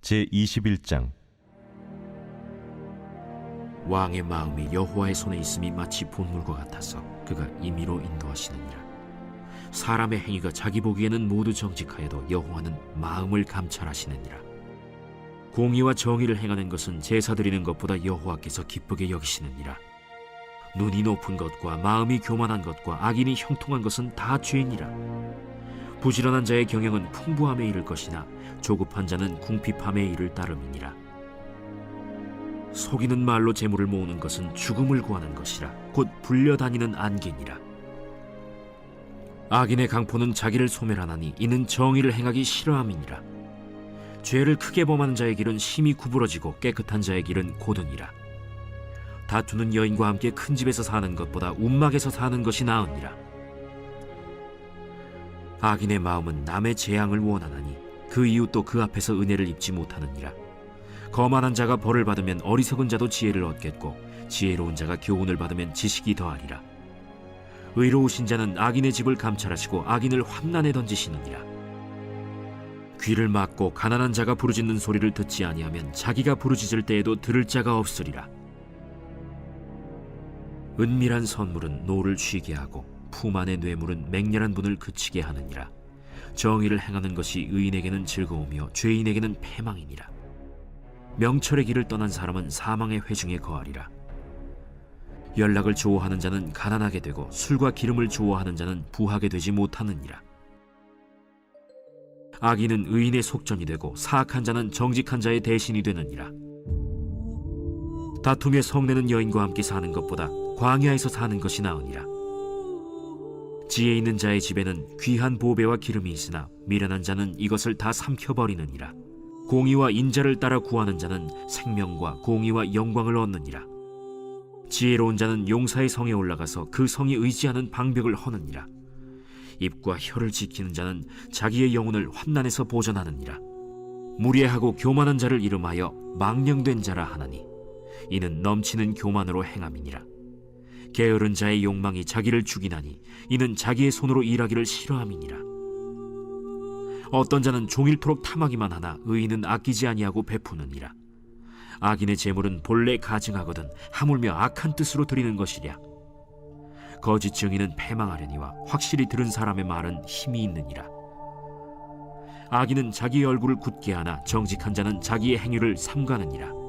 제21장. 왕의 마음이 여호와의 손에 있음이 마치 본물과 같아서 그가 임의로 인도하시느니라. 사람의 행위가 자기 보기에는 모두 정직하여도 여호와는 마음을 감찰하시느니라. 공의와 정의를 행하는 것은 제사 드리는 것보다 여호와께서 기쁘게 여기시느니라. 눈이 높은 것과 마음이 교만한 것과 악인이 형통한 것은 다 죄이니라. 부지런한 자의 경영은 풍부함에 이를 것이나 조급한 자는 궁핍함에 이를 따름이니라. 속이는 말로 재물을 모으는 것은 죽음을 구하는 것이라 곧 불려다니는 안개니라. 악인의 강포는 자기를 소멸하나니 이는 정의를 행하기 싫어함이니라. 죄를 크게 범하는 자의 길은 심히 구부러지고 깨끗한 자의 길은 고드니라. 다투는 여인과 함께 큰 집에서 사는 것보다 움막에서 사는 것이 나으니라. 악인의 마음은 남의 재앙을 원하나니 그 이웃도 그 앞에서 은혜를 입지 못하느니라. 거만한 자가 벌을 받으면 어리석은 자도 지혜를 얻겠고 지혜로운 자가 교훈을 받으면 지식이 더하리라. 의로우신 자는 악인의 집을 감찰하시고 악인을 환난에 던지시느니라. 귀를 막고 가난한 자가 부르짖는 소리를 듣지 아니하면 자기가 부르짖을 때에도 들을 자가 없으리라. 은밀한 선물은 노를 쉬게 하고 품 안의 뇌물은 맹렬한 분을 그치게 하느니라. 정의를 행하는 것이 의인에게는 즐거우며 죄인에게는 패망이니라. 명철의 길을 떠난 사람은 사망의 회중에 거하리라. 연락을 좋아하는 자는 가난하게 되고 술과 기름을 좋아하는 자는 부하게 되지 못하느니라. 악인은 의인의 속전이 되고 사악한 자는 정직한 자의 대신이 되느니라. 다툼에 성내는 여인과 함께 사는 것보다 광야에서 사는 것이 나으니라. 지혜 있는 자의 집에는 귀한 보배와 기름이 있으나 미련한 자는 이것을 다 삼켜버리느니라. 공의와 인자를 따라 구하는 자는 생명과 공의와 영광을 얻느니라. 지혜로운 자는 용사의 성에 올라가서 그 성이 의지하는 방벽을 허느니라. 입과 혀를 지키는 자는 자기의 영혼을 환난에서 보전하느니라. 무례하고 교만한 자를 이름하여 망령된 자라 하나니 이는 넘치는 교만으로 행함이니라. 게으른 자의 욕망이 자기를 죽이나니 이는 자기의 손으로 일하기를 싫어함이니라. 어떤 자는 종일토록 탐하기만 하나 의인은 아끼지 아니하고 베푸느니라. 악인의 재물은 본래 가증하거든 하물며 악한 뜻으로 드리는 것이랴. 거짓 증인은 패망하려니와 확실히 들은 사람의 말은 힘이 있느니라. 악인은 자기의 얼굴을 굳게 하나 정직한 자는 자기의 행위를 삼가느니라.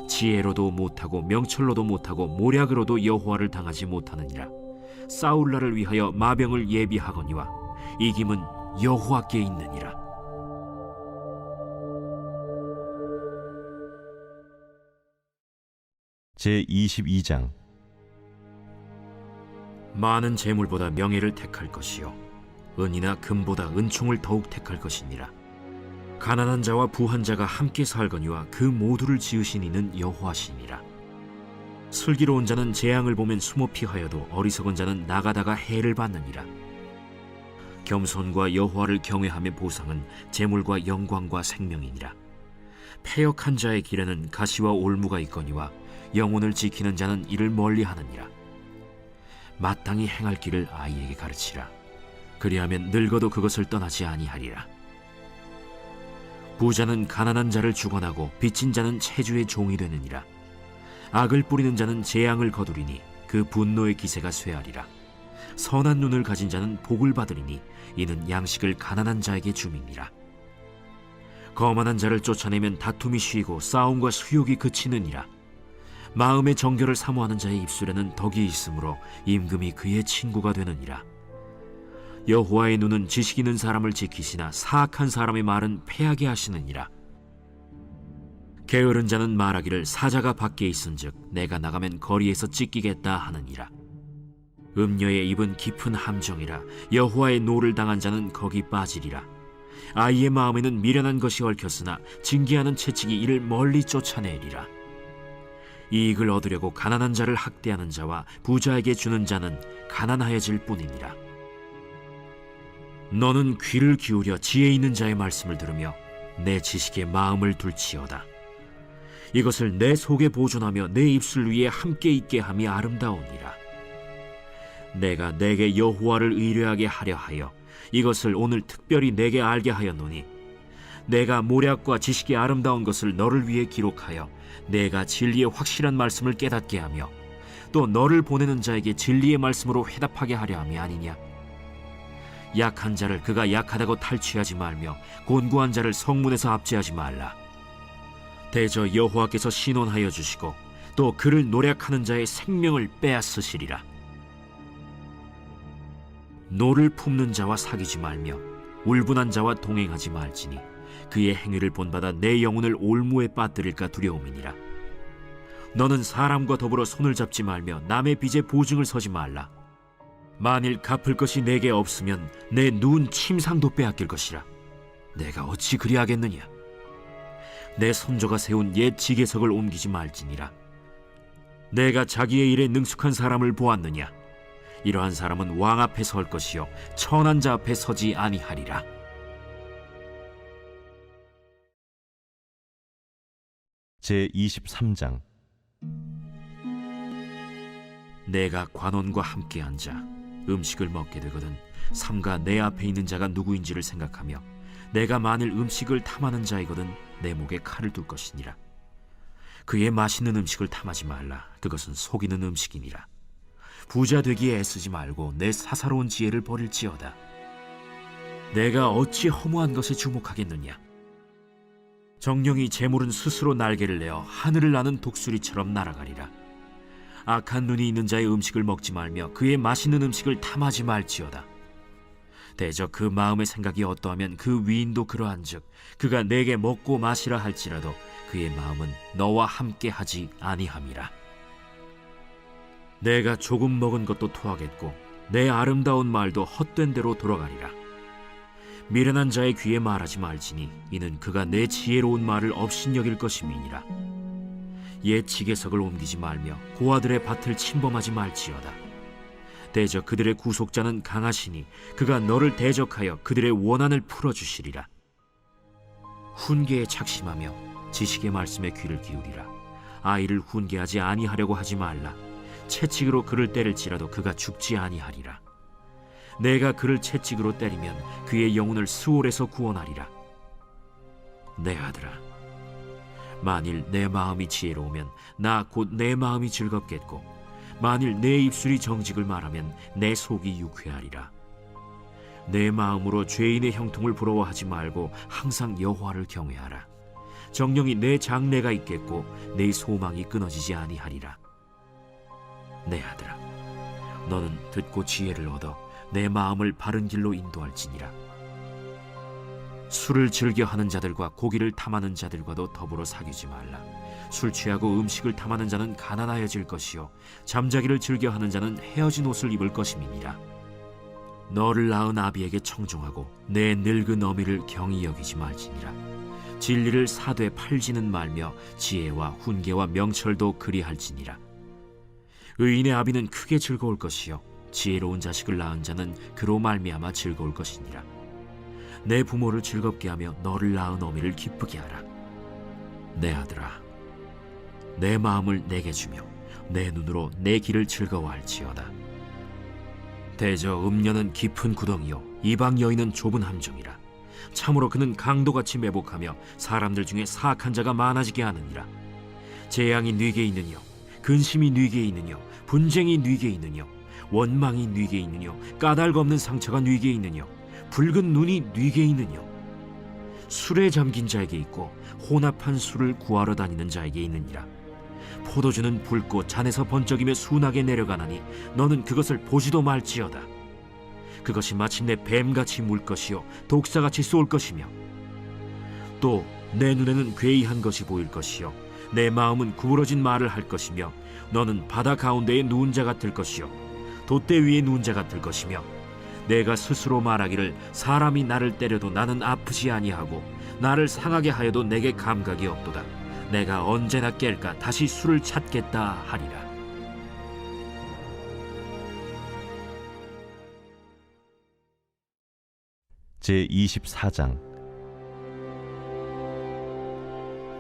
지혜로도 못하고 명철로도 못하고 모략으로도 여호와를 당하지 못하느니라. 싸울 날을 위하여 마병을 예비하거니와 이김은 여호와께 있느니라. 제22장. 많은 재물보다 명예를 택할 것이요 은이나 금보다 은총을 더욱 택할 것이니라. 가난한 자와 부한 자가 함께 살거니와 그 모두를 지으신 이는 여호와시니라. 슬기로운 자는 재앙을 보면 숨어 피하여도 어리석은 자는 나가다가 해를 받느니라. 겸손과 여호와를 경외함의 보상은 재물과 영광과 생명이니라. 패역한 자의 길에는 가시와 올무가 있거니와 영혼을 지키는 자는 이를 멀리하느니라. 마땅히 행할 길을 아이에게 가르치라. 그리하면 늙어도 그것을 떠나지 아니하리라. 부자는 가난한 자를 주관하고 빚진 자는 체주의 종이 되느니라. 악을 뿌리는 자는 재앙을 거두리니 그 분노의 기세가 쇠하리라. 선한 눈을 가진 자는 복을 받으리니 이는 양식을 가난한 자에게 줌이니라. 거만한 자를 쫓아내면 다툼이 쉬고 싸움과 수욕이 그치느니라. 마음의 정결을 사모하는 자의 입술에는 덕이 있으므로 임금이 그의 친구가 되느니라. 여호와의 눈은 지식 있는 사람을 지키시나 사악한 사람의 말은 패하게 하시느니라. 게으른 자는 말하기를 사자가 밖에 있은즉 내가 나가면 거리에서 찢기겠다 하느니라. 음녀의 입은 깊은 함정이라. 여호와의 노를 당한 자는 거기 빠지리라. 아이의 마음에는 미련한 것이 얽혔으나 징계하는 채찍이 이를 멀리 쫓아내리라. 이익을 얻으려고 가난한 자를 학대하는 자와 부자에게 주는 자는 가난하여질 뿐이니라. 너는 귀를 기울여 지혜 있는 자의 말씀을 들으며 내 지식에 마음을 둘지어다. 이것을 내 속에 보존하며 내 입술 위에 함께 있게 함이 아름다우니라. 내가 내게 여호와를 의뢰하게 하려 하여 이것을 오늘 특별히 내게 알게 하였노니 내가 모략과 지식이 아름다운 것을 너를 위해 기록하여 내가 진리의 확실한 말씀을 깨닫게 하며 또 너를 보내는 자에게 진리의 말씀으로 회답하게 하려 함이 아니냐. 약한 자를 그가 약하다고 탈취하지 말며 곤고한 자를 성문에서 압제하지 말라. 대저 여호와께서 신원하여 주시고 또 그를 노략하는 자의 생명을 빼앗으시리라. 노를 품는 자와 사귀지 말며 울분한 자와 동행하지 말지니 그의 행위를 본받아 내 영혼을 올무에 빠뜨릴까 두려움이니라. 너는 사람과 더불어 손을 잡지 말며 남의 빚에 보증을 서지 말라. 만일 갚을 것이 내게 없으면 내 누운 침상도 빼앗길 것이라. 내가 어찌 그리하겠느냐. 내 손조가 세운 옛 지게석을 옮기지 말지니라. 내가 자기의 일에 능숙한 사람을 보았느냐. 이러한 사람은 왕 앞에 설 것이요 천한 자 앞에 서지 아니하리라. 제23장. 내가 관원과 함께 앉아 음식을 먹게 되거든 삼가 내 앞에 있는 자가 누구인지를 생각하며 내가 만일 음식을 탐하는 자이거든 내 목에 칼을 둘 것이니라. 그의 맛있는 음식을 탐하지 말라. 그것은 속이는 음식이니라. 부자 되기에 애쓰지 말고 내 사사로운 지혜를 버릴지어다. 내가 어찌 허무한 것에 주목하겠느냐. 정령이 재물은 스스로 날개를 내어 하늘을 나는 독수리처럼 날아가리라. 악한 눈이 있는 자의 음식을 먹지 말며 그의 맛있는 음식을 탐하지 말지어다. 대저 그 마음의 생각이 어떠하면 그 위인도 그러한즉 그가 내게 먹고 마시라 할지라도 그의 마음은 너와 함께 하지 아니함이라. 내가 조금 먹은 것도 토하겠고 내 아름다운 말도 헛된 대로 돌아가리라. 미련한 자의 귀에 말하지 말지니 이는 그가 내 지혜로운 말을 업신여길 것임이니라. 옛 지게석을 옮기지 말며 고아들의 밭을 침범하지 말지어다. 대저 그들의 구속자는 강하시니 그가 너를 대적하여 그들의 원한을 풀어주시리라. 훈계에 착심하며 지식의 말씀에 귀를 기울이라. 아이를 훈계하지 아니하려고 하지 말라. 채찍으로 그를 때릴지라도 그가 죽지 아니하리라. 내가 그를 채찍으로 때리면 그의 영혼을 스올에서 구원하리라. 내 아들아, 만일 내 마음이 지혜로우면 나 곧 내 마음이 즐겁겠고 만일 내 입술이 정직을 말하면 내 속이 유쾌하리라. 내 마음으로 죄인의 형통을 부러워하지 말고 항상 여호와를 경외하라. 정령이 내 장래가 있겠고 내 소망이 끊어지지 아니하리라. 내 아들아, 너는 듣고 지혜를 얻어 내 마음을 바른 길로 인도할지니라. 술을 즐겨 하는 자들과 고기를 탐하는 자들과도 더불어 사귀지 말라. 술 취하고 음식을 탐하는 자는 가난하여질 것이요 잠자기를 즐겨 하는 자는 헤어진 옷을 입을 것임이니라. 너를 낳은 아비에게 청종하고 내 늙은 어미를 경히 여기지 말지니라. 진리를 사되 팔지는 말며 지혜와 훈계와 명철도 그리할지니라. 의인의 아비는 크게 즐거울 것이요 지혜로운 자식을 낳은 자는 그로 말미암아 즐거울 것이니라. 내 부모를 즐겁게 하며 너를 낳은 어미를 기쁘게 하라. 내 아들아, 내 마음을 내게 주며 내 눈으로 내 길을 즐거워할지어다. 대저 음녀는 깊은 구덩이요 이방 여인은 좁은 함정이라. 참으로 그는 강도같이 매복하며 사람들 중에 사악한 자가 많아지게 하느니라. 재앙이 네게 있느뇨, 근심이 네게 있느뇨, 분쟁이 네게 있느뇨, 원망이 네게 있느뇨, 까닭 없는 상처가 네게 있느뇨, 붉은 눈이 네게 있느뇨. 술에 잠긴 자에게 있고 혼합한 술을 구하러 다니는 자에게 있느니라. 포도주는 붉고 잔에서 번쩍이며 순하게 내려가나니 너는 그것을 보지도 말지어다. 그것이 마침내 뱀같이 물 것이요 독사같이 쏠 것이며 또 내 눈에는 괴이한 것이 보일 것이요 내 마음은 구부러진 말을 할 것이며 너는 바다 가운데에 누운 자 같을 것이요 돛대 위에 누운 자 같을 것이며 내가 스스로 말하기를 사람이 나를 때려도 나는 아프지 아니하고 나를 상하게 하여도 내게 감각이 없도다. 내가 언제나 깰까 다시 술을 찾겠다 하리라. 제24장.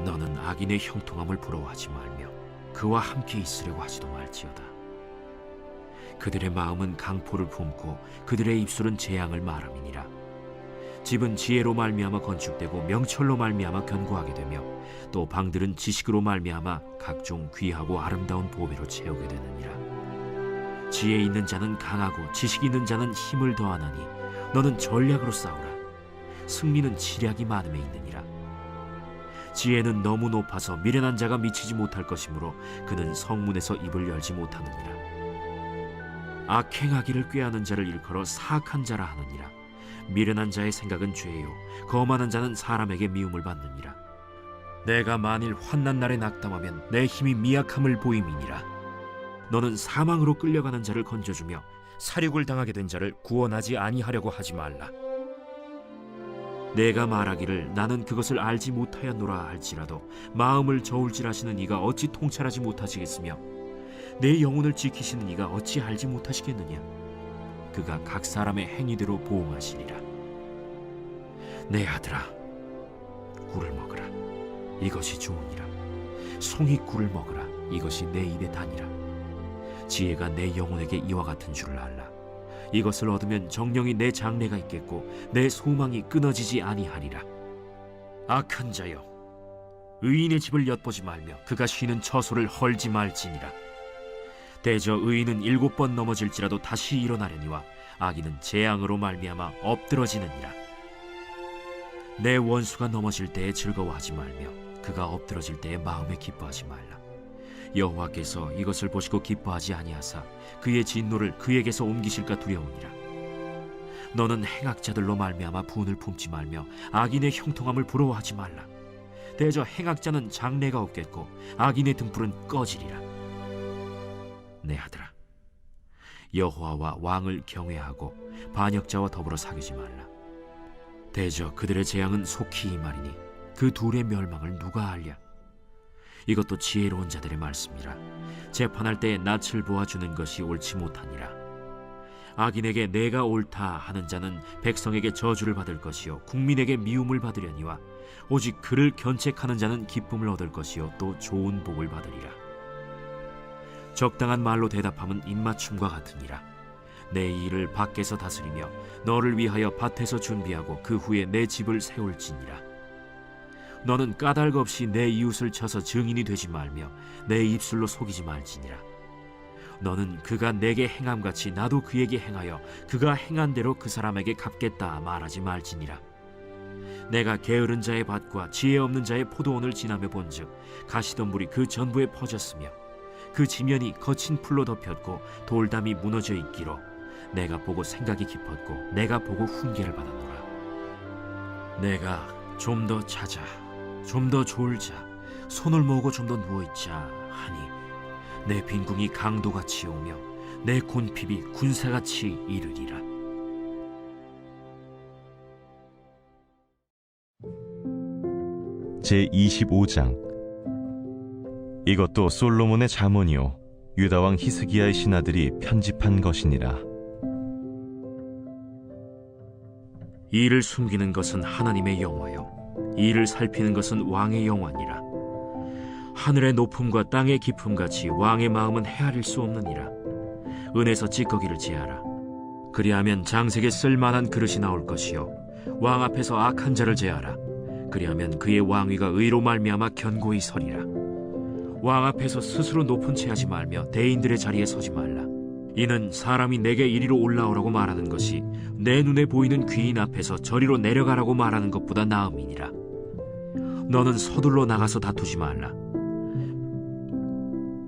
너는 악인의 형통함을 부러워하지 말며 그와 함께 있으려고 하지도 말지어다. 그들의 마음은 강포를 품고 그들의 입술은 재앙을 말함이니라. 집은 지혜로 말미암아 건축되고 명철로 말미암아 견고하게 되며 또 방들은 지식으로 말미암아 각종 귀하고 아름다운 보배로 채우게 되느니라. 지혜 있는 자는 강하고 지식 있는 자는 힘을 더하나니 너는 전략으로 싸우라. 승리는 지략이 많음에 있느니라. 지혜는 너무 높아서 미련한 자가 미치지 못할 것이므로 그는 성문에서 입을 열지 못하느니라. 악행하기를 꾀하는 자를 일컬어 사악한 자라 하느니라. 미련한 자의 생각은 죄요 거만한 자는 사람에게 미움을 받느니라. 내가 만일 환난 날에 낙담하면 내 힘이 미약함을 보임이니라. 너는 사망으로 끌려가는 자를 건져주며 살육을 당하게 된 자를 구원하지 아니하려고 하지 말라. 내가 말하기를 나는 그것을 알지 못하였노라 할지라도 마음을 저울질하시는 이가 어찌 통찰하지 못하시겠으며 내 영혼을 지키시는 이가 어찌 알지 못하시겠느냐. 그가 각 사람의 행위대로 보응하시리라. 내 아들아, 꿀을 먹으라. 이것이 좋으니라. 송이 꿀을 먹으라. 이것이 내 입에 다니라. 지혜가 내 영혼에게 이와 같은 줄을 알라. 이것을 얻으면 정령이 내 장래가 있겠고 내 소망이 끊어지지 아니하리라. 악한 자여, 의인의 집을 엿보지 말며 그가 쉬는 처소를 헐지 말지니라. 대저 의인은 7번 넘어질지라도 다시 일어나려니와 악인은 재앙으로 말미암아 엎드러지느니라. 내 원수가 넘어질 때에 즐거워하지 말며 그가 엎드러질 때에 마음에 기뻐하지 말라. 여호와께서 이것을 보시고 기뻐하지 아니하사 그의 진노를 그에게서 옮기실까 두려우니라. 너는 행악자들로 말미암아 분을 품지 말며 악인의 형통함을 부러워하지 말라. 대저 행악자는 장래가 없겠고 악인의 등불은 꺼지리라. 내 아들아, 여호와와 왕을 경외하고 반역자와 더불어 사귀지 말라. 대저 그들의 재앙은 속히 임하리니 그 둘의 멸망을 누가 알랴. 이것도 지혜로운 자들의 말씀이라. 재판할 때에 낯을 보아주는 것이 옳지 못하니라. 악인에게 내가 옳다 하는 자는 백성에게 저주를 받을 것이요 국민에게 미움을 받으려니와 오직 그를 견책하는 자는 기쁨을 얻을 것이요 또 좋은 복을 받으리라. 적당한 말로 대답함은 입맞춤과 같으니라. 내 일을 밖에서 다스리며 너를 위하여 밭에서 준비하고 그 후에 내 집을 세울지니라. 너는 까닭 없이 내 이웃을 쳐서 증인이 되지 말며 내 입술로 속이지 말지니라. 너는 그가 내게 행함같이 나도 그에게 행하여 그가 행한 대로 그 사람에게 갚겠다 말하지 말지니라. 내가 게으른 자의 밭과 지혜 없는 자의 포도원을 지나며 본즉 가시덤불이 그 전부에 퍼졌으며 그 지면이 거친 풀로 덮였고 돌담이 무너져 있기로 내가 보고 생각이 깊었고 내가 보고 훈계를 받았노라. 내가 좀 더 자자, 좀 더 졸자, 손을 모으고 좀 더 누워있자 하니 내 빈궁이 강도같이 오며 내 곤핍이 군사같이 이르리라. 제25장. 이것도 솔로몬의 잠언이요 유다왕 히스기야의 신하들이 편집한 것이니라. 이를 숨기는 것은 하나님의 영화요 이를 살피는 것은 왕의 영화니라. 하늘의 높음과 땅의 깊음같이 왕의 마음은 헤아릴 수 없느니라. 은에서 찌꺼기를 제하라. 그리하면 장색에 쓸만한 그릇이 나올 것이요 왕 앞에서 악한 자를 제하라. 그리하면 그의 왕위가 의로 말미암아 견고히 서리라. 왕 앞에서 스스로 높은 채 하지 말며 대인들의 자리에 서지 말라. 이는 사람이 내게 이리로 올라오라고 말하는 것이 내 눈에 보이는 귀인 앞에서 저리로 내려가라고 말하는 것보다 나음이니라. 너는 서둘러 나가서 다투지 말라.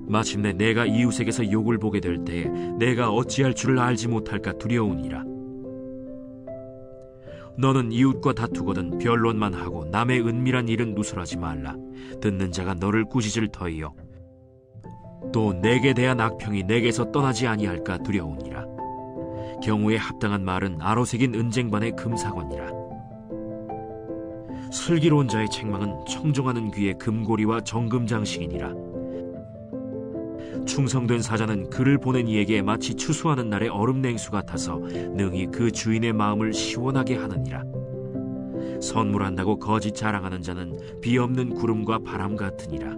마침내 내가 이웃에게서 욕을 보게 될 때에 내가 어찌할 줄을 알지 못할까 두려우니라. 너는 이웃과 다투거든 변론만 하고 남의 은밀한 일은 누설하지 말라. 듣는 자가 너를 꾸짖을 터이요 또 내게 대한 악평이 내게서 떠나지 아니할까 두려우니라. 경우에 합당한 말은 아로새긴 은쟁반의 금사건이라. 슬기로운 자의 책망은 청종하는 귀의 금고리와 정금장식이니라. 충성된 사자는 그를 보낸 이에게 마치 추수하는 날의 얼음 냉수 같아서 능히 그 주인의 마음을 시원하게 하느니라. 선물한다고 거짓 자랑하는 자는 비 없는 구름과 바람 같으니라.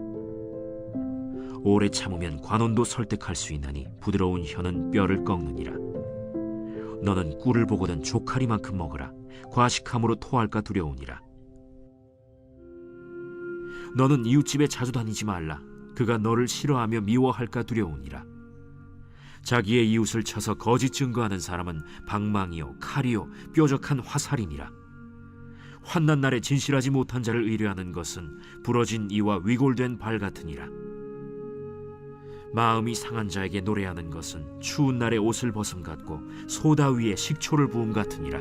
오래 참으면 관원도 설득할 수 있나니 부드러운 혀는 뼈를 꺾느니라. 너는 꿀을 보거든 조카리만큼 먹으라. 과식함으로 토할까 두려우니라. 너는 이웃집에 자주 다니지 말라. 그가 너를 싫어하며 미워할까 두려우니라. 자기의 이웃을 쳐서 거짓 증거하는 사람은 방망이요 칼이요 뾰족한 화살이니라. 환난 날에 진실하지 못한 자를 의뢰하는 것은 부러진 이와 위골된 발 같으니라. 마음이 상한 자에게 노래하는 것은 추운 날에 옷을 벗음 같고 소다 위에 식초를 부음 같으니라.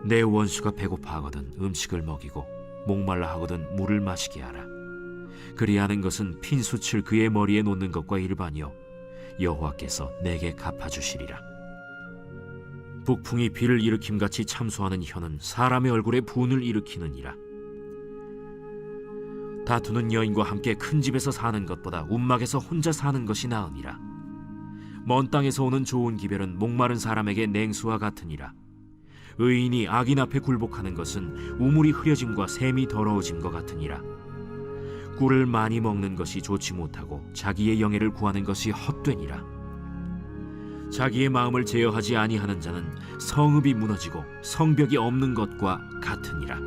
내 원수가 배고파하거든 음식을 먹이고 목말라 하거든 물을 마시게 하라. 그리하는 것은 핀숯을 그의 머리에 놓는 것과 일반이요 여호와께서 내게 갚아주시리라. 북풍이 비를 일으킴같이 참소하는 혀는 사람의 얼굴에 분을 일으키느니라. 다투는 여인과 함께 큰 집에서 사는 것보다 움막에서 혼자 사는 것이 나으니라. 먼 땅에서 오는 좋은 기별은 목마른 사람에게 냉수와 같으니라. 의인이 악인 앞에 굴복하는 것은 우물이 흐려짐과 샘이 더러워짐과 같으니라. 꿀을 많이 먹는 것이 좋지 못하고 자기의 영예를 구하는 것이 헛되니라. 자기의 마음을 제어하지 아니하는 자는 성읍이 무너지고 성벽이 없는 것과 같으니라.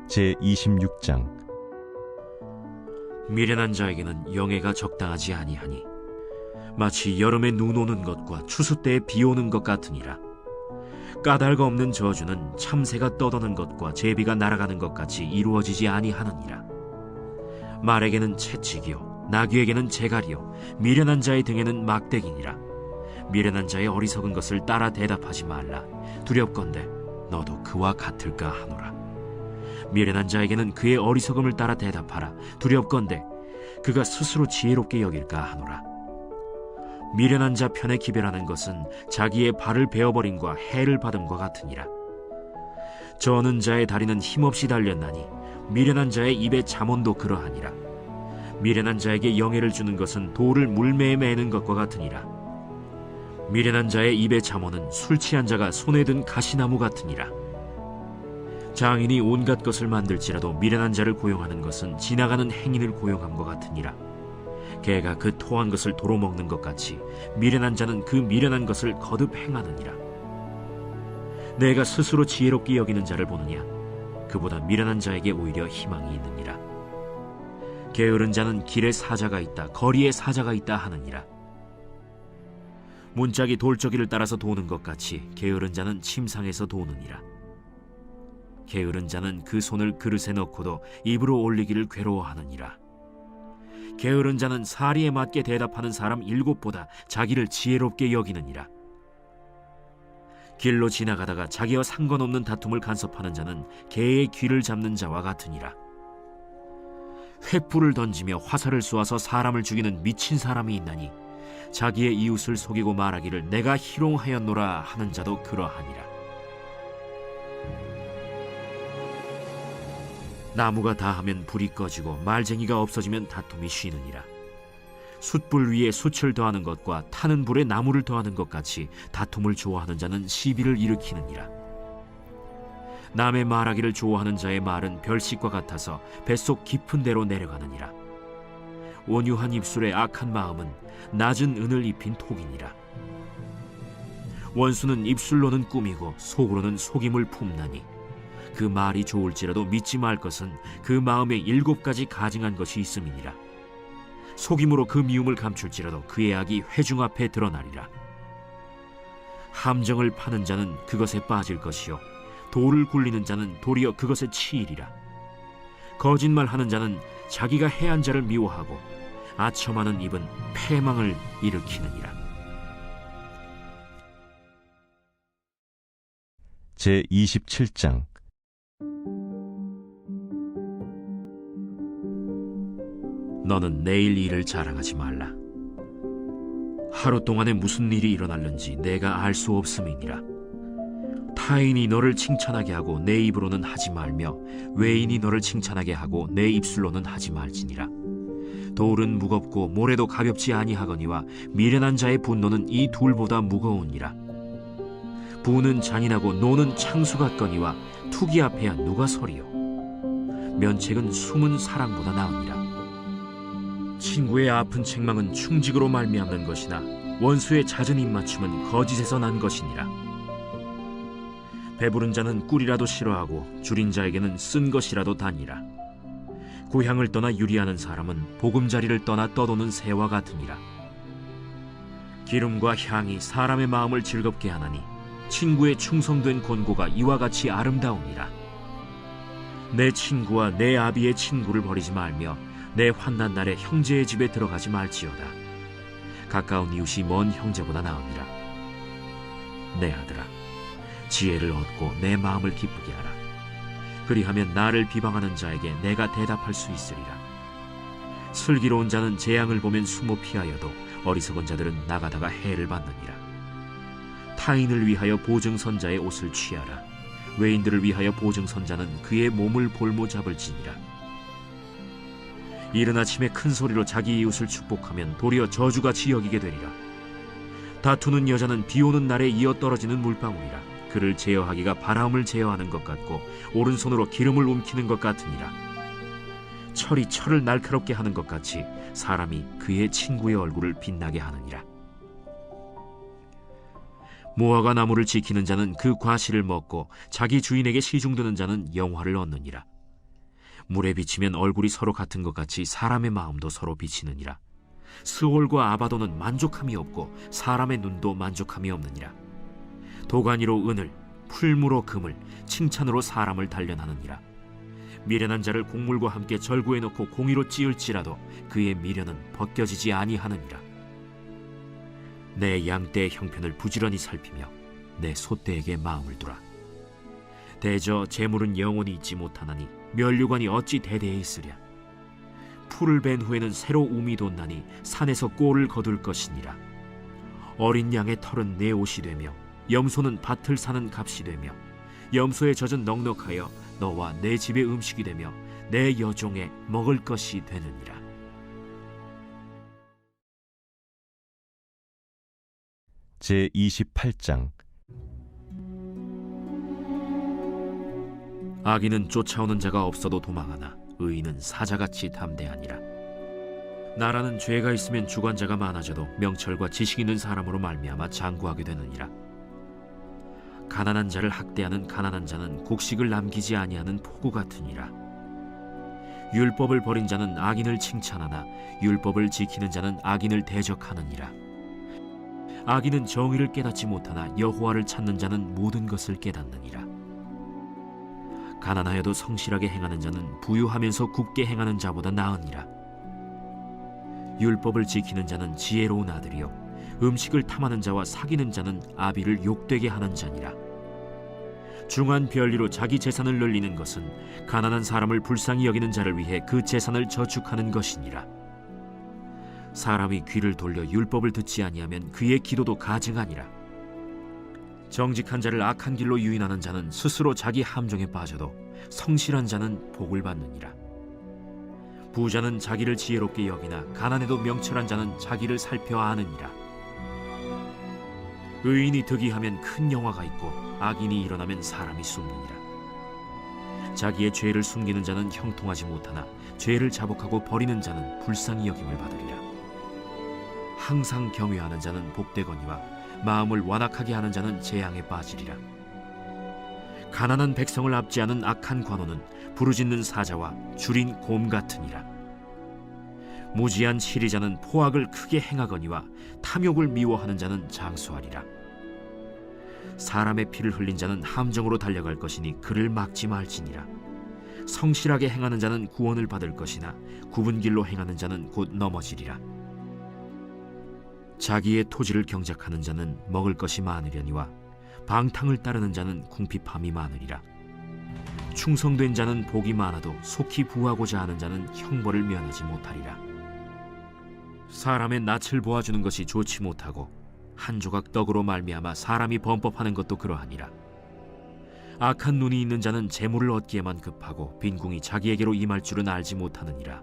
제26장. 미련한 자에게는 영예가 적당하지 아니하니 마치 여름에 눈 오는 것과 추수 때에 비 오는 것 같으니라. 까닭 없는 저주는 참새가 떠도는 것과 제비가 날아가는 것 같이 이루어지지 아니하느니라. 말에게는 채찍이요 나귀에게는 재갈이요 미련한 자의 등에는 막대기니라. 미련한 자의 어리석은 것을 따라 대답하지 말라. 두렵건대 너도 그와 같을까 하노라. 미련한 자에게는 그의 어리석음을 따라 대답하라. 두렵건대 그가 스스로 지혜롭게 여길까 하노라. 미련한 자 편에 기별하는 것은 자기의 발을 베어버림과 해를 받음과 같으니라. 저는 자의 다리는 힘없이 달렸나니 미련한 자의 입에 잠언도 그러하니라. 미련한 자에게 영예를 주는 것은 돌을 물매에 매는 것과 같으니라. 미련한 자의 입에 잠언은 술 취한 자가 손에 든 가시나무 같으니라. 장인이 온갖 것을 만들지라도 미련한 자를 고용하는 것은 지나가는 행인을 고용함과 같으니라. 개가 그 토한 것을 도로 먹는 것 같이 미련한 자는 그 미련한 것을 거듭 행하느니라. 내가 스스로 지혜롭게 여기는 자를 보느냐? 그보다 미련한 자에게 오히려 희망이 있느니라. 게으른 자는 길에 사자가 있다, 거리에 사자가 있다 하느니라. 문짝이 돌저기를 따라서 도는 것 같이 게으른 자는 침상에서 도느니라. 게으른 자는 그 손을 그릇에 넣고도 입으로 올리기를 괴로워하느니라. 게으른 자는 사리에 맞게 대답하는 사람 7보다 자기를 지혜롭게 여기느니라. 길로 지나가다가 자기와 상관없는 다툼을 간섭하는 자는 개의 귀를 잡는 자와 같으니라. 횃불을 던지며 화살을 쏘아서 사람을 죽이는 미친 사람이 있나니 자기의 이웃을 속이고 말하기를 내가 희롱하였노라 하는 자도 그러하니라. 나무가 다하면 불이 꺼지고 말쟁이가 없어지면 다툼이 쉬느니라. 숯불 위에 숯을 더하는 것과 타는 불에 나무를 더하는 것 같이 다툼을 좋아하는 자는 시비를 일으키느니라. 남의 말하기를 좋아하는 자의 말은 별식과 같아서 뱃속 깊은 데로 내려가느니라. 온유한 입술의 악한 마음은 낮은 은을 입힌 톡이니라. 원수는 입술로는 꾸미고 속으로는 속임을 품나니 그 말이 좋을지라도 믿지 말 것은 그 마음에 7가지 가증한 것이 있음이니라. 속임으로 그 미움을 감출지라도 그의 악이 회중 앞에 드러나리라. 함정을 파는 자는 그것에 빠질 것이요 돌을 굴리는 자는 도리어 그것에 치이리라. 거짓말하는 자는 자기가 해한 자를 미워하고 아첨하는 입은 패망을 일으키느니라. 제27장. 너는 내일 일을 자랑하지 말라. 하루 동안에 무슨 일이 일어날는지 내가 알 수 없음이니라. 타인이 너를 칭찬하게 하고 내 입으로는 하지 말며 외인이 너를 칭찬하게 하고 내 입술로는 하지 말지니라. 돌은 무겁고 모래도 가볍지 아니하거니와 미련한 자의 분노는 이 둘보다 무거우니라. 부는 잔인하고 노는 창수 같거니와 투기 앞에야 누가 서리요. 면책은 숨은 사랑보다 나으니라. 친구의 아픈 책망은 충직으로 말미암는 것이나 원수의 잦은 입맞춤은 거짓에서 난 것이니라. 배부른 자는 꿀이라도 싫어하고 줄인 자에게는 쓴 것이라도 다니라. 고향을 떠나 유리하는 사람은 보금자리를 떠나 떠도는 새와 같으니라. 기름과 향이 사람의 마음을 즐겁게 하나니 친구의 충성된 권고가 이와 같이 아름다우니라. 내 친구와 내 아비의 친구를 버리지 말며 내 환난 날에 형제의 집에 들어가지 말지어다. 가까운 이웃이 먼 형제보다 나으니라. 내 아들아, 지혜를 얻고 내 마음을 기쁘게 하라. 그리하면 나를 비방하는 자에게 내가 대답할 수 있으리라. 슬기로운 자는 재앙을 보면 숨어 피하여도 어리석은 자들은 나가다가 해를 받느니라. 타인을 위하여 보증선자의 옷을 취하라. 외인들을 위하여 보증선자는 그의 몸을 볼모 잡을지니라. 이른 아침에 큰 소리로 자기 이웃을 축복하면 도리어 저주같이 여기게 되리라. 다투는 여자는 비오는 날에 이어 떨어지는 물방울이라. 그를 제어하기가 바람을 제어하는 것 같고 오른손으로 기름을 움키는 것 같으니라. 철이 철을 날카롭게 하는 것 같이 사람이 그의 친구의 얼굴을 빛나게 하느니라. 무화과 나무를 지키는 자는 그 과실을 먹고 자기 주인에게 시중드는 자는 영화를 얻느니라. 물에 비치면 얼굴이 서로 같은 것 같이 사람의 마음도 서로 비치느니라. 스올과 아바도는 만족함이 없고 사람의 눈도 만족함이 없느니라. 도가니로 은을, 풀무로 금을, 칭찬으로 사람을 단련하느니라. 미련한 자를 곡물과 함께 절구해 놓고 공의로 찌을지라도 그의 미련은 벗겨지지 아니하느니라. 내 양떼의 형편을 부지런히 살피며 내 소떼에게 마음을 두라. 대저 재물은 영원히 있지 못하나니 면류관이 어찌 대대에 있으랴. 풀을 벤 후에는 새로 움이 돋나니 산에서 꼴을 거둘 것이니라. 어린 양의 털은 내 옷이 되며 염소는 밭을 사는 값이 되며 염소의 젖은 넉넉하여 너와 내 집의 음식이 되며 내 여종의 먹을 것이 되느니라. 제28장. 악인은 쫓아오는 자가 없어도 도망하나 의인은 사자같이 담대하니라. 나라는 죄가 있으면 주관자가 많아져도 명철과 지식 있는 사람으로 말미암아 장구하게 되느니라. 가난한 자를 학대하는 가난한 자는 곡식을 남기지 아니하는 포구 같으니라. 율법을 버린 자는 악인을 칭찬하나 율법을 지키는 자는 악인을 대적하느니라. 악인은 정의를 깨닫지 못하나 여호와를 찾는 자는 모든 것을 깨닫느니라. 가난하여도 성실하게 행하는 자는 부유하면서 굽게 행하는 자보다 나으니라. 율법을 지키는 자는 지혜로운 아들이요 음식을 탐하는 자와 사귀는 자는 아비를 욕되게 하는 자니라. 중한 별리로 자기 재산을 늘리는 것은 가난한 사람을 불쌍히 여기는 자를 위해 그 재산을 저축하는 것이니라. 사람이 귀를 돌려 율법을 듣지 아니하면 그의 기도도 가증하니라. 정직한 자를 악한 길로 유인하는 자는 스스로 자기 함정에 빠져도 성실한 자는 복을 받느니라. 부자는 자기를 지혜롭게 여기나 가난해도 명철한 자는 자기를 살펴 아느니라. 의인이 득이하면 큰 영화가 있고 악인이 일어나면 사람이 숨느니라. 자기의 죄를 숨기는 자는 형통하지 못하나 죄를 자복하고 버리는 자는 불쌍히 여김을 받으리라. 항상 경외하는 자는 복되거니와 마음을 완악하게 하는 자는 재앙에 빠지리라. 가난한 백성을 압제하는 악한 관원은 부르짖는 사자와 줄인 곰 같으니라. 무지한 치리자는 포악을 크게 행하거니와 탐욕을 미워하는 자는 장수하리라. 사람의 피를 흘린 자는 함정으로 달려갈 것이니 그를 막지 말지니라. 성실하게 행하는 자는 구원을 받을 것이나 굽은 길로 행하는 자는 곧 넘어지리라. 자기의 토지를 경작하는 자는 먹을 것이 많으려니와 방탕을 따르는 자는 궁핍함이 많으리라. 충성된 자는 복이 많아도 속히 부하고자 하는 자는 형벌을 면하지 못하리라. 사람의 낯을 보아주는 것이 좋지 못하고 한 조각 떡으로 말미암아 사람이 범법하는 것도 그러하니라. 악한 눈이 있는 자는 재물을 얻기에만 급하고 빈궁이 자기에게로 임할 줄은 알지 못하느니라.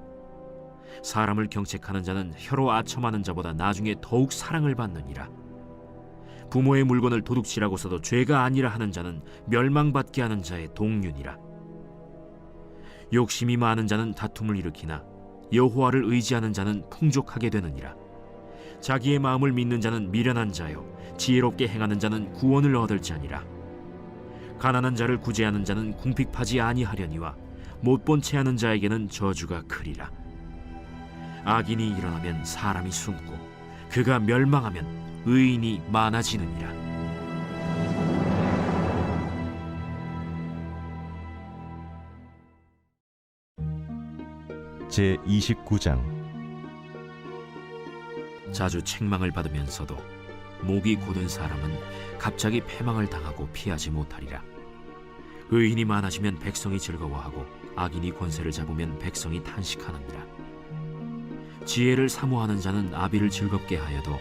사람을 경책하는 자는 혀로 아첨하는 자보다 나중에 더욱 사랑을 받느니라. 부모의 물건을 도둑질하고서도 죄가 아니라 하는 자는 멸망받게 하는 자의 동륜이라. 욕심이 많은 자는 다툼을 일으키나 여호와를 의지하는 자는 풍족하게 되느니라. 자기의 마음을 믿는 자는 미련한 자요 지혜롭게 행하는 자는 구원을 얻을지니라. 가난한 자를 구제하는 자는 궁핍하지 아니하려니와 못 본 채 하는 자에게는 저주가 크리라. 악인이 일어나면 사람이 숨고 그가 멸망하면 의인이 많아지느니라. 제 29장. 자주 책망을 받으면서도 목이 곧은 사람은 갑자기 패망을 당하고 피하지 못하리라. 의인이 많아지면 백성이 즐거워하고 악인이 권세를 잡으면 백성이 탄식하느니라. 지혜를 사모하는 자는 아비를 즐겁게 하여도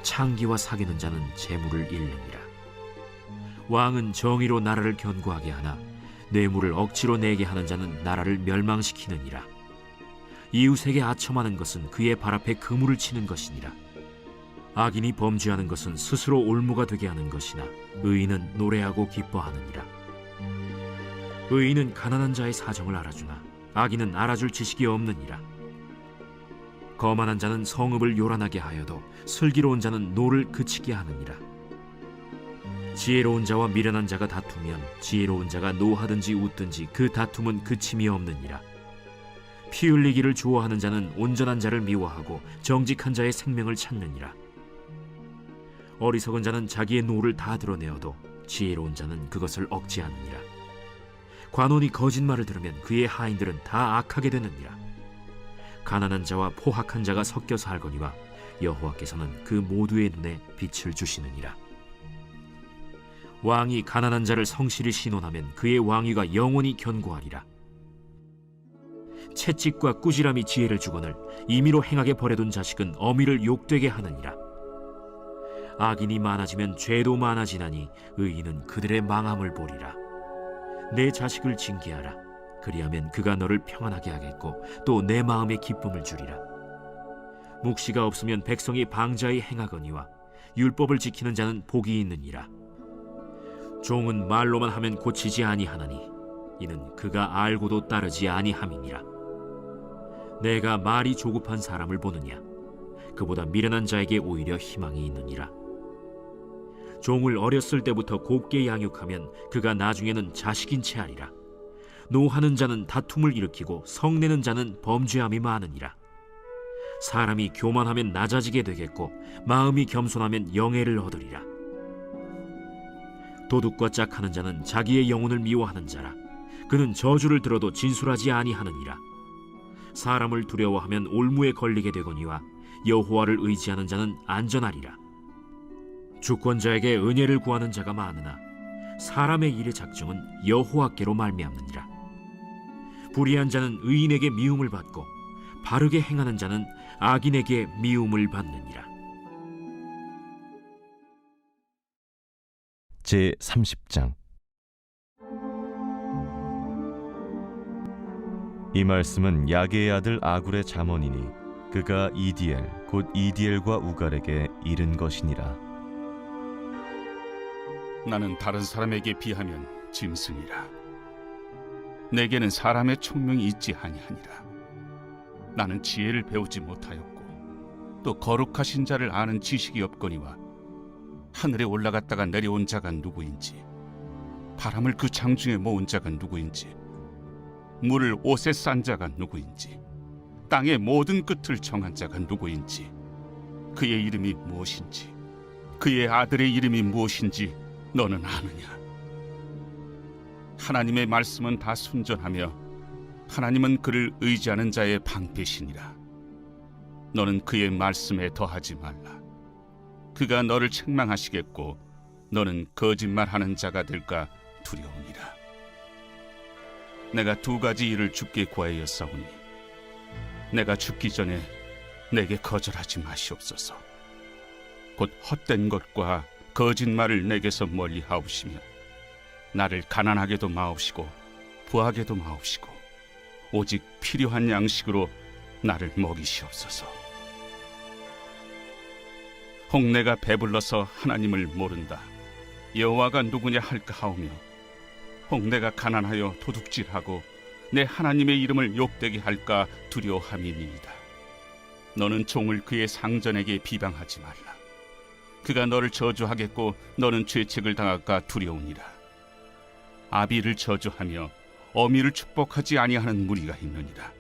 창기와 사귀는 자는 재물을 잃느니라. 왕은 정의로 나라를 견고하게 하나 뇌물을 억지로 내게 하는 자는 나라를 멸망시키느니라. 이웃에게 아첨하는 것은 그의 발 앞에 그물을 치는 것이니라. 악인이 범죄하는 것은 스스로 올무가 되게 하는 것이나 의인은 노래하고 기뻐하느니라. 의인은 가난한 자의 사정을 알아주나 악인은 알아줄 지식이 없느니라. 거만한 자는 성읍을 요란하게 하여도 슬기로운 자는 노를 그치게 하느니라. 지혜로운 자와 미련한 자가 다투면 지혜로운 자가 노하든지 웃든지 그 다툼은 그침이 없느니라. 피 흘리기를 좋아하는 자는 온전한 자를 미워하고 정직한 자의 생명을 찾느니라. 어리석은 자는 자기의 노를 다 드러내어도 지혜로운 자는 그것을 억제하느니라. 관원이 거짓말을 들으면 그의 하인들은 다 악하게 되느니라. 가난한 자와 포학한 자가 섞여 살거니와 여호와께서는 그 모두의 눈에 빛을 주시느니라. 왕이 가난한 자를 성실히 신원하면 그의 왕위가 영원히 견고하리라. 채찍과 꾸지람이 지혜를 주거늘 임의로 행하게 버려둔 자식은 어미를 욕되게 하느니라. 악인이 많아지면 죄도 많아지나니 의인은 그들의 망함을 보리라. 내 자식을 징계하라. 그리하면 그가 너를 평안하게 하겠고 또 내 마음에 기쁨을 주리라. 묵시가 없으면 백성이 방자히 행하거니와 율법을 지키는 자는 복이 있느니라. 종은 말로만 하면 고치지 아니하나니 이는 그가 알고도 따르지 아니함이니라. 내가 말이 조급한 사람을 보느냐? 그보다 미련한 자에게 오히려 희망이 있느니라. 종을 어렸을 때부터 곱게 양육하면 그가 나중에는 자식인 채 하리라. 노하는 자는 다툼을 일으키고 성내는 자는 범죄함이 많으니라. 사람이 교만하면 낮아지게 되겠고 마음이 겸손하면 영예를 얻으리라. 도둑과 짝하는 자는 자기의 영혼을 미워하는 자라. 그는 저주를 들어도 진술하지 아니하느니라. 사람을 두려워하면 올무에 걸리게 되거니와 여호와를 의지하는 자는 안전하리라. 주권자에게 은혜를 구하는 자가 많으나 사람의 일의 작정은 여호와께로 말미암느니라. 불의한 자는 의인에게 미움을 받고 바르게 행하는 자는 악인에게 미움을 받느니라. 제 30장. 이 말씀은 야게의 아들 아굴의 잠언이니 그가 이디엘 곧 이디엘과 우갈에게 이른 것이니라. 나는 다른 사람에게 비하면 짐승이라. 내게는 사람의 총명이 있지 아니하니라. 나는 지혜를 배우지 못하였고 또 거룩하신 자를 아는 지식이 없거니와 하늘에 올라갔다가 내려온 자가 누구인지 바람을 그 장중에 모은 자가 누구인지 물을 옷에 싼 자가 누구인지 땅의 모든 끝을 정한 자가 누구인지 그의 이름이 무엇인지 그의 아들의 이름이 무엇인지 너는 아느냐? 하나님의 말씀은 다 순전하며 하나님은 그를 의지하는 자의 방패시니라. 너는 그의 말씀에 더하지 말라. 그가 너를 책망하시겠고 너는 거짓말하는 자가 될까 두려우니라. 내가 두 가지 일을 주께 구하였사오니 내가 죽기 전에 내게 거절하지 마시옵소서. 곧 헛된 것과 거짓말을 내게서 멀리 하옵시며 나를 가난하게도 마옵시고 부하게도 마옵시고 오직 필요한 양식으로 나를 먹이시옵소서. 혹 내가 배불러서 하나님을 모른다 여호와가 누구냐 할까 하오며 혹 내가 가난하여 도둑질하고 내 하나님의 이름을 욕되게 할까 두려워함이니이다. 너는 종을 그의 상전에게 비방하지 말라. 그가 너를 저주하겠고 너는 죄책을 당할까 두려우니라. 아비를 저주하며 어미를 축복하지 아니하는 무리가 있느니라.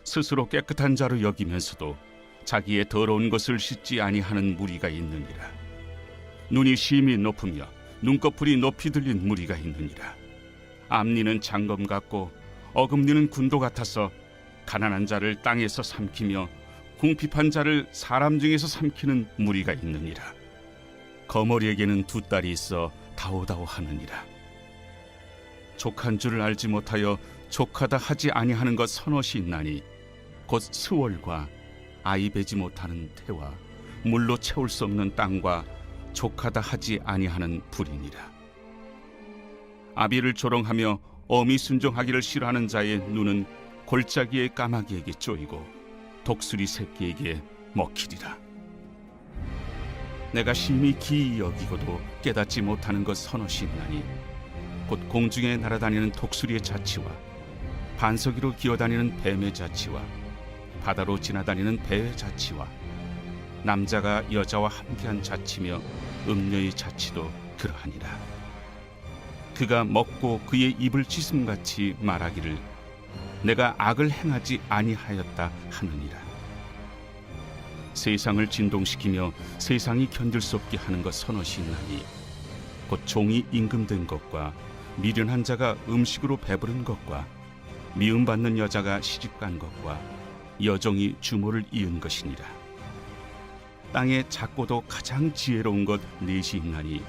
스스로 깨끗한 자로 여기면서도 자기의 더러운 것을 씻지 아니하는 무리가 있느니라. 눈이 심히 높으며 눈꺼풀이 높이 들린 무리가 있느니라. 앞니는 장검 같고 어금니는 군도 같아서 가난한 자를 땅에서 삼키며 궁핍한 자를 사람 중에서 삼키는 무리가 있느니라. 거머리에게는 두 딸이 있어 다오다오 하느니라. 족한 줄을 알지 못하여 족하다 하지 아니하는 것 서넛이 있나니 곧 스월과 아이 베지 못하는 태와 물로 채울 수 없는 땅과 족하다 하지 아니하는 불이니라. 아비를 조롱하며 어미 순종하기를 싫어하는 자의 눈은 골짜기의 까마귀에게 쪼이고 독수리 새끼에게 먹히리라. 내가 심히 기이 여기고도 깨닫지 못하는 것 서넛이 있나니 곧 공중에 날아다니는 독수리의 자치와 반석이로 기어다니는 뱀의 자치와 바다로 지나다니는 배의 자치와 남자가 여자와 함께한 자치며 음녀의 자치도 그러하니라. 그가 먹고 그의 입을 찢음같이 말하기를 내가 악을 행하지 아니하였다 하느니라. 세상을 진동시키며 세상이 견딜 수 없게 하는 것 서넛이 있나니 곧 종이 임금된 것과 미련한 자가 음식으로 배부른 것과 미움받는 여자가 시집간 것과 여종이 주모를 이은 것이니라. 땅에 작고도 가장 지혜로운 것 넷이 있나니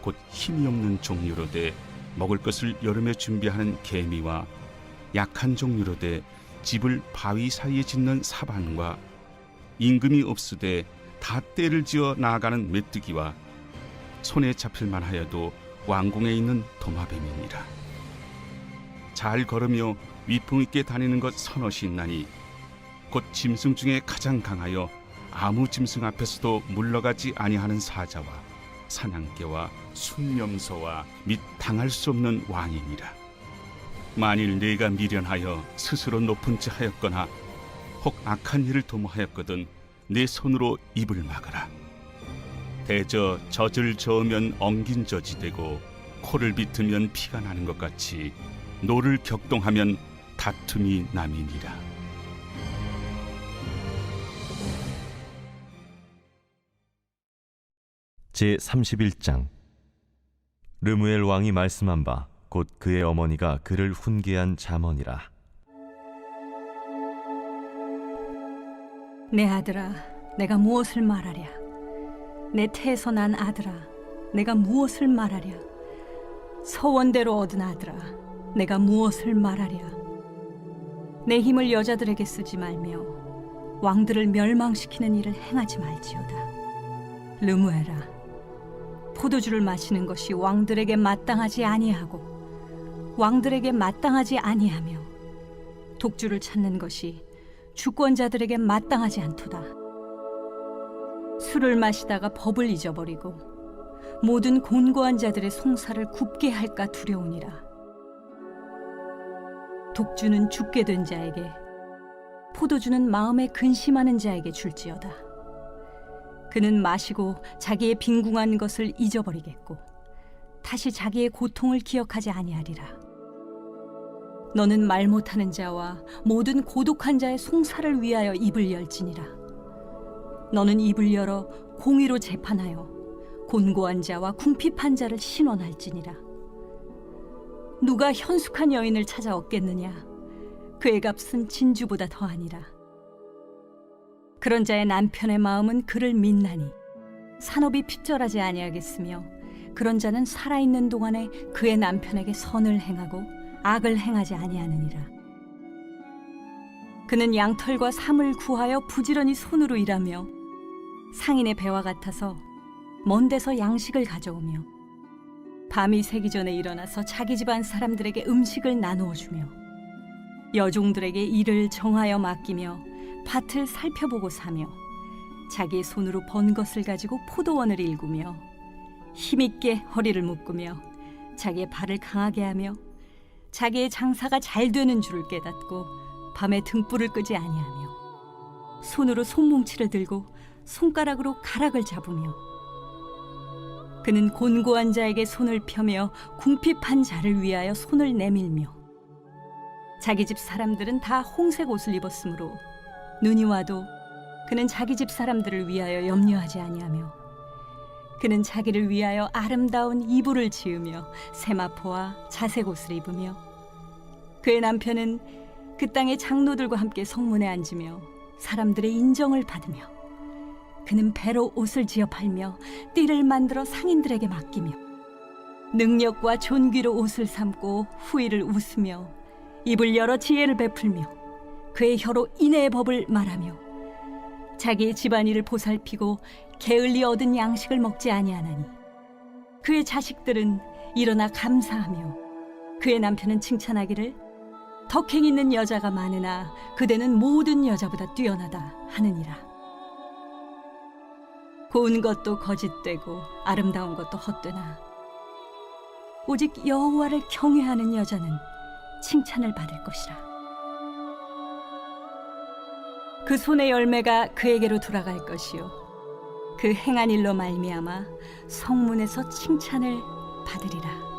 곧 힘이 없는 종류로 돼 먹을 것을 여름에 준비하는 개미와 약한 종류로 돼 집을 바위 사이에 짓는 사반과 임금이 없으되 다 때를 지어 나아가는 메뚜기와 손에 잡힐 만하여도 왕궁에 있는 도마뱀이니라. 잘 걸으며 위풍 있게 다니는 것 서넛이 있나니 곧 짐승 중에 가장 강하여 아무 짐승 앞에서도 물러가지 아니하는 사자와 사냥개와 순념소와 및 당할 수 없는 왕이니라. 만일 네가 미련하여 스스로 높은 체 하였거나 혹 악한 일을 도모하였거든 내 손으로 입을 막으라. 대저 젖을 저으면 엉긴 젖이 되고 코를 비트면 피가 나는 것 같이 노를 격동하면 다툼이 남이니라. 제31장. 르무엘 왕이 말씀한 바 곧 그의 어머니가 그를 훈계한 잠언이라. 내 아들아, 내가 무엇을 말하랴? 내 태에서 난 아들아, 내가 무엇을 말하랴? 서원대로 얻은 아들아, 내가 무엇을 말하랴? 내 힘을 여자들에게 쓰지 말며 왕들을 멸망시키는 일을 행하지 말지어다. 르무엘아, 포도주를 마시는 것이 왕들에게 마땅하지 아니하고 왕들에게 마땅하지 아니하며 독주를 찾는 것이 주권자들에게 마땅하지 않도다. 술을 마시다가 법을 잊어버리고 모든 곤고한 자들의 송사를 굽게 할까 두려우니라. 독주는 죽게 된 자에게, 포도주는 마음에 근심하는 자에게 줄지어다. 그는 마시고 자기의 빈궁한 것을 잊어버리겠고 다시 자기의 고통을 기억하지 아니하리라. 너는 말 못하는 자와 모든 고독한 자의 송사를 위하여 입을 열지니라. 너는 입을 열어 공의로 재판하여 곤고한 자와 궁핍한 자를 신원할지니라. 누가 현숙한 여인을 찾아 얻겠느냐? 그의 값은 진주보다 더하니라. 그런 자의 남편의 마음은 그를 믿나니 산업이 핍절하지 아니하겠으며 그런 자는 살아있는 동안에 그의 남편에게 선을 행하고 악을 행하지 아니하느니라. 그는 양털과 삼을 구하여 부지런히 손으로 일하며 상인의 배와 같아서 먼 데서 양식을 가져오며 밤이 새기 전에 일어나서 자기 집안 사람들에게 음식을 나누어 주며 여종들에게 일을 정하여 맡기며 밭을 살펴보고 사며 자기의 손으로 번 것을 가지고 포도원을 일구며 힘있게 허리를 묶으며 자기의 발을 강하게 하며 자기의 장사가 잘 되는 줄을 깨닫고 밤에 등불을 끄지 아니하며 손으로 손뭉치를 들고 손가락으로 가락을 잡으며 그는 곤고한 자에게 손을 펴며 궁핍한 자를 위하여 손을 내밀며 자기 집 사람들은 다 홍색 옷을 입었으므로 눈이 와도 그는 자기 집 사람들을 위하여 염려하지 아니하며 그는 자기를 위하여 아름다운 이불을 지으며 세마포와 자색 옷을 입으며 그의 남편은 그 땅의 장로들과 함께 성문에 앉으며 사람들의 인정을 받으며 그는 배로 옷을 지어 팔며 띠를 만들어 상인들에게 맡기며 능력과 존귀로 옷을 삼고 후일을 웃으며 입을 열어 지혜를 베풀며 그의 혀로 인애의 법을 말하며 자기의 집안일을 보살피고 게을리 얻은 양식을 먹지 아니하나니 그의 자식들은 일어나 감사하며 그의 남편은 칭찬하기를 덕행 있는 여자가 많으나 그대는 모든 여자보다 뛰어나다 하느니라. 고운 것도 거짓되고 아름다운 것도 헛되나 오직 여호와를 경외하는 여자는 칭찬을 받을 것이라. 그 손의 열매가 그에게로 돌아갈 것이요 그 행한 일로 말미암아 성문에서 칭찬을 받으리라.